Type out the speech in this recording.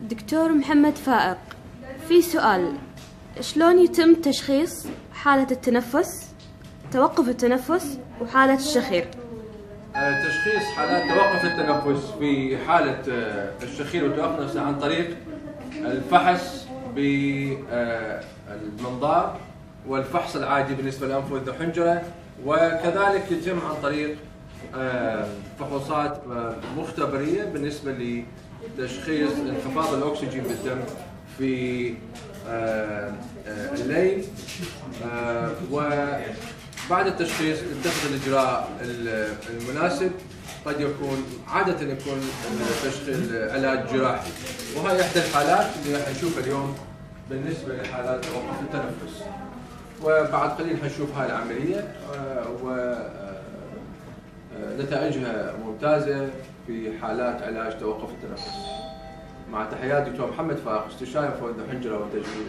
دكتور محمد فائق، في سؤال: شلون يتم تشخيص حالة التنفس، توقف التنفس، وحالة الشخير؟ تشخيص حالات توقف التنفس في حالة الشخير وتوقف التنفس عن طريق الفحص بالمنظار والفحص العادي بالنسبة للأنف والأذن والحنجرة، وكذلك يتم عن طريق فحوصات مختبرية بالنسبة لتشخيص انخفاض الأكسجين بالدم في الليل، وبعد التشخيص نتخذ الإجراء المناسب. قد يكون عادة يكون العلاج جراحي، وهي إحدى الحالات اللي راح نشوفها اليوم بالنسبة لحالات توقف التنفس. وبعد قليل حنشوف هاي العملية ونتائجها ممتازة في حالات علاج توقف التنفس. مع تحيات دكتور محمد فائق، استشاري في الحنجرة وتجميل.